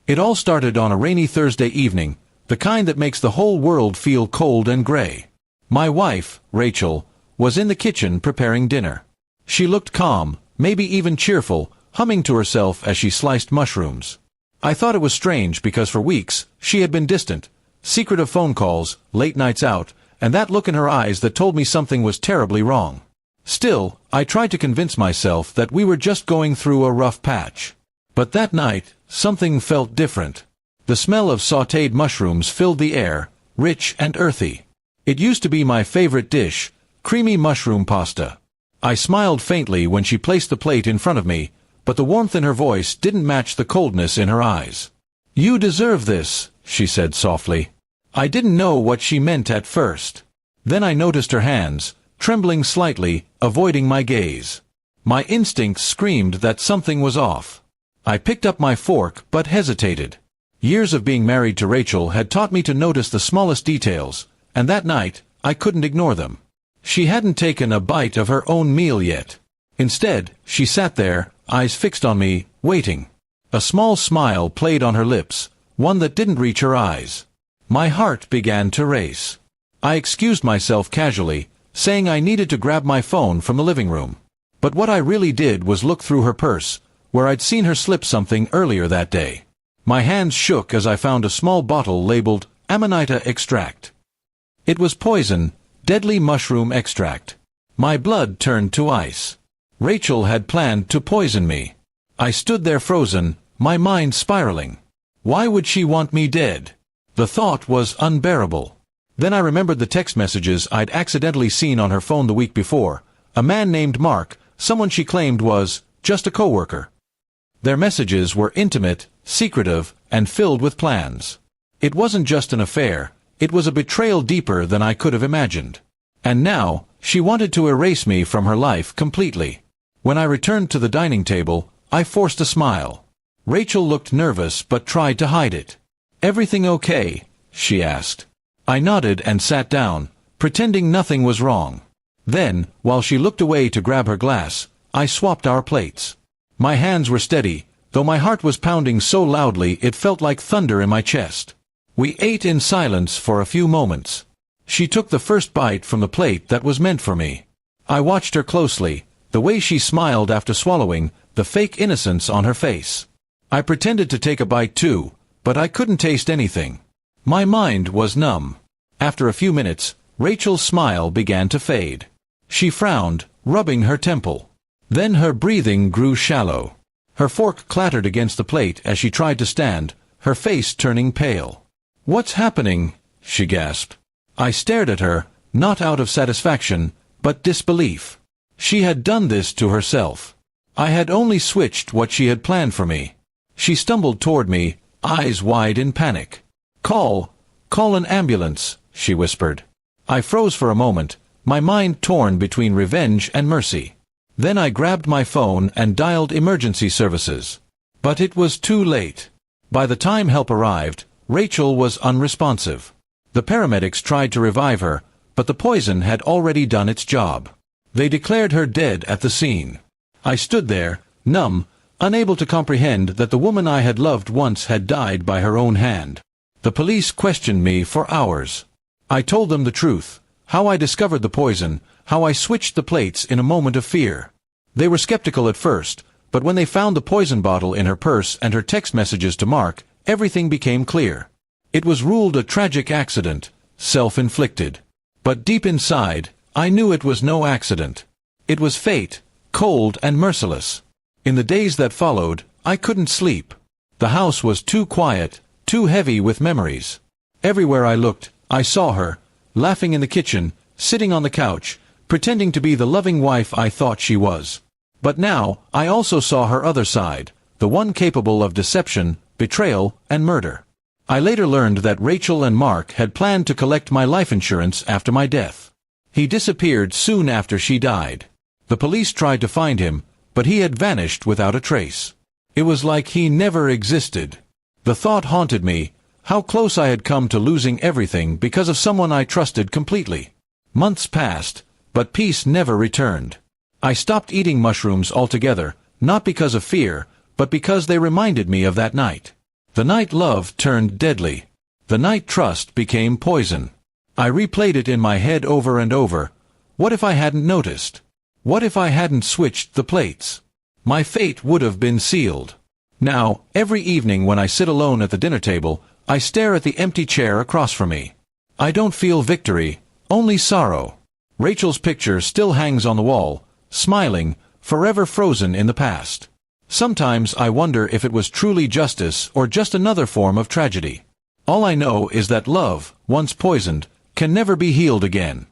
It all started on a rainy Thursday evening, the kind that makes the whole world feel cold and gray. My wife, Rachel, was in the kitchen preparing dinner. She looked calm, maybe even cheerful, humming to herself as she sliced mushrooms. I thought it was strange because for weeks she had been distant, secretive phone calls, late nights out, and that look in her eyes that told me something was terribly wrong. Still, I tried to convince myself that we were just going through a rough patch. But that night, something felt different. The smell of sautéed mushrooms filled the air, rich and earthy. It used to be my favorite dish, creamy mushroom pasta. I smiled faintly when she placed the plate in front of me, but the warmth in her voice didn't match the coldness in her eyes. "You deserve this," she said softly. I didn't know what she meant at first. Then I noticed her hands, trembling slightly, avoiding my gaze. My instincts screamed that something was off. I picked up my fork but hesitated. Years of being married to Rachel had taught me to notice the smallest details, and that night, I couldn't ignore them. She hadn't taken a bite of her own meal yet. Instead, she sat there, eyes fixed on me, waiting. A small smile played on her lips, one that didn't reach her eyes. My heart began to race. I excused myself casually, saying I needed to grab my phone from the living room. But what I really did was look through her purse, where I'd seen her slip something earlier that day. My hands shook as I found a small bottle labeled Amanita Extract. It was poison, deadly mushroom extract. My blood turned to ice. Rachel had planned to poison me. I stood there frozen, my mind spiraling. Why would she want me dead? The thought was unbearable. Then I remembered the text messages I'd accidentally seen on her phone the week before. A man named Mark, someone she claimed was just a coworker. Their messages were intimate, secretive, and filled with plans. It wasn't just an affair, it was a betrayal deeper than I could have imagined. And now, she wanted to erase me from her life completely. When I returned to the dining table, I forced a smile. Rachel looked nervous but tried to hide it. "Everything okay?" she asked. I nodded and sat down, pretending nothing was wrong. Then, while she looked away to grab her glass, I swapped our plates. My hands were steady, though my heart was pounding so loudly it felt like thunder in my chest. We ate in silence for a few moments. She took the first bite from the plate that was meant for me. I watched her closely, the way she smiled after swallowing, the fake innocence on her face. I pretended to take a bite too, but I couldn't taste anything. My mind was numb. After a few minutes, Rachel's smile began to fade. She frowned, rubbing her temple. Then her breathing grew shallow. Her fork clattered against the plate as she tried to stand, her face turning pale. "What's happening?" she gasped. I stared at her, not out of satisfaction, but disbelief. She had done this to herself. I had only switched what she had planned for me. She stumbled toward me, eyes wide in panic. Call an ambulance," she whispered. I froze for a moment, my mind torn between revenge and mercy. Then I grabbed my phone and dialed emergency services. But it was too late. By the time help arrived, Rachel was unresponsive. The paramedics tried to revive her, but the poison had already done its job. They declared her dead at the scene. I stood there, numb, unable to comprehend that the woman I had loved once had died by her own hand. The police questioned me for hours. I told them the truth, how I discovered the poison, how I switched the plates in a moment of fear. They were skeptical at first, but when they found the poison bottle in her purse and her text messages to Mark, everything became clear. It was ruled a tragic accident, self-inflicted. But deep inside, I knew it was no accident. It was fate, cold and merciless. In the days that followed, I couldn't sleep. The house was too quiet, too heavy with memories. Everywhere I looked, I saw her, laughing in the kitchen, sitting on the couch, pretending to be the loving wife I thought she was. But now, I also saw her other side, the one capable of deception, betrayal, and murder. I later learned that Rachel and Mark had planned to collect my life insurance after my death. He disappeared soon after she died. The police tried to find him, but he had vanished without a trace. It was like he never existed. The thought haunted me, how close I had come to losing everything because of someone I trusted completely. Months passed, but peace never returned. I stopped eating mushrooms altogether, not because of fear, but because they reminded me of that night. The night love turned deadly. The night trust became poison. I replayed it in my head over and over. What if I hadn't noticed? What if I hadn't switched the plates? My fate would have been sealed. Now, every evening when I sit alone at the dinner table, I stare at the empty chair across from me. I don't feel victory, only sorrow. Rachel's picture still hangs on the wall, smiling, forever frozen in the past. Sometimes I wonder if it was truly justice or just another form of tragedy. All I know is that love, once poisoned, can never be healed again.